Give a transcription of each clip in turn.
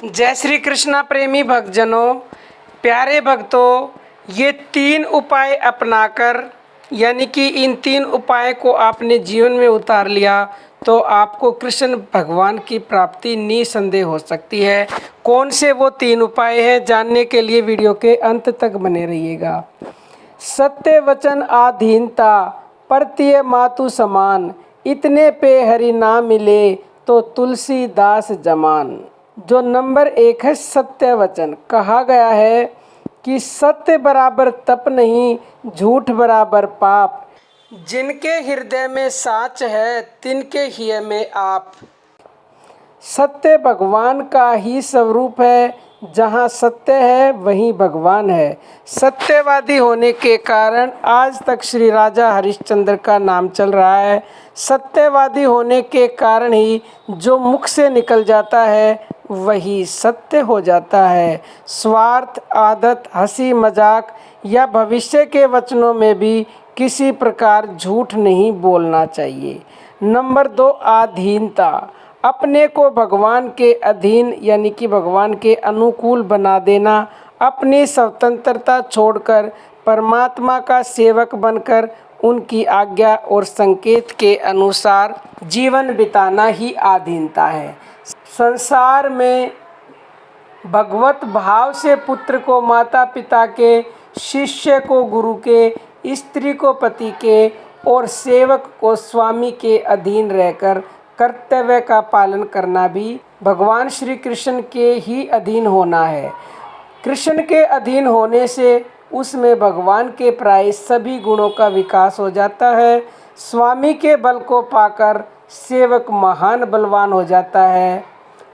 जय श्री कृष्णा प्रेमी भक्तजनों, प्यारे भक्तों, ये 3 उपाय अपनाकर यानी कि इन 3 उपाय को आपने जीवन में उतार लिया तो आपको कृष्ण भगवान की प्राप्ति निसंदेह हो सकती है। कौन से वो 3 उपाय हैं, जानने के लिए वीडियो के अंत तक बने रहिएगा। सत्य वचन आधीनता परतीय मातु समान, इतने पे हरि ना मिले तो तुलसीदास जमान। जो नंबर 1 है सत्य वचन। कहा गया है कि सत्य बराबर तप नहीं, झूठ बराबर पाप, जिनके हृदय में साच है तिनके हिय में आप। सत्य भगवान का ही स्वरूप है, जहाँ सत्य है वहीं भगवान है। सत्यवादी होने के कारण आज तक श्री राजा हरिश्चंद्र का नाम चल रहा है। सत्यवादी होने के कारण ही जो मुख से निकल जाता है वही सत्य हो जाता है। स्वार्थ, आदत, हंसी मजाक या भविष्य के वचनों में भी किसी प्रकार झूठ नहीं बोलना चाहिए। नंबर 2 आधीनता। अपने को भगवान के अधीन यानी कि भगवान के अनुकूल बना देना, अपनी स्वतंत्रता छोड़कर परमात्मा का सेवक बनकर उनकी आज्ञा और संकेत के अनुसार जीवन बिताना ही आधीनता है। संसार में भगवत भाव से पुत्र को माता पिता के, शिष्य को गुरु के, स्त्री को पति के और सेवक को स्वामी के अधीन रहकर कर्तव्य का पालन करना भी भगवान श्री कृष्ण के ही अधीन होना है। कृष्ण के अधीन होने से उसमें भगवान के प्राय सभी गुणों का विकास हो जाता है। स्वामी के बल को पाकर सेवक महान बलवान हो जाता है।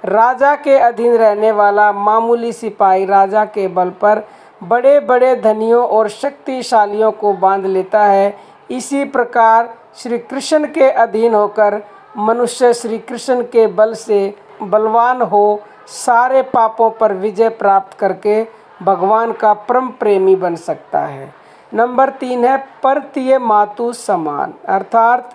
राजा के अधीन रहने वाला मामूली सिपाही राजा के बल पर बड़े बड़े धनियों और शक्तिशालियों को बांध लेता है। इसी प्रकार श्री कृष्ण के अधीन होकर मनुष्य श्री कृष्ण के बल से बलवान हो सारे पापों पर विजय प्राप्त करके भगवान का परम प्रेमी बन सकता है। नंबर 3 है परतीय मातु समान, अर्थात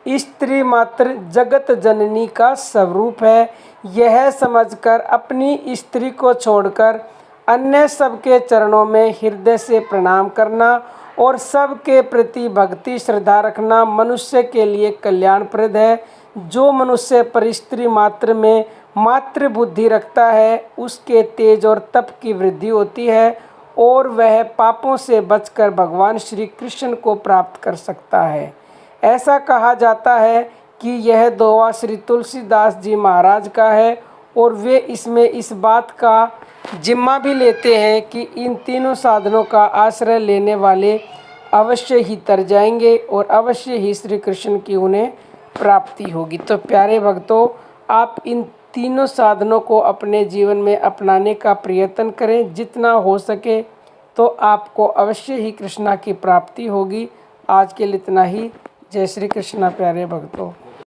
स्त्री मात्र जगत जननी का स्वरूप है। यह समझकर अपनी स्त्री को छोड़कर अन्य सबके चरणों में हृदय से प्रणाम करना और सबके प्रति भक्ति श्रद्धा रखना मनुष्य के लिए कल्याणप्रद है। जो मनुष्य पर स्त्री मात्र में मातृ बुद्धि रखता है उसके तेज और तप की वृद्धि होती है और वह पापों से बचकर भगवान श्री कृष्ण को प्राप्त कर सकता है। ऐसा कहा जाता है कि यह दोहा श्री तुलसीदास जी महाराज का है और वे इसमें इस बात का जिम्मा भी लेते हैं कि इन तीनों साधनों का आश्रय लेने वाले अवश्य ही तर जाएंगे और अवश्य ही श्री कृष्ण की उन्हें प्राप्ति होगी। तो प्यारे भक्तों, आप इन तीनों साधनों को अपने जीवन में अपनाने का प्रयत्न करें। जितना हो सके तो आपको अवश्य ही कृष्णा की प्राप्ति होगी। आज के लिए इतना ही। जय श्री कृष्णा प्यारे भक्तों।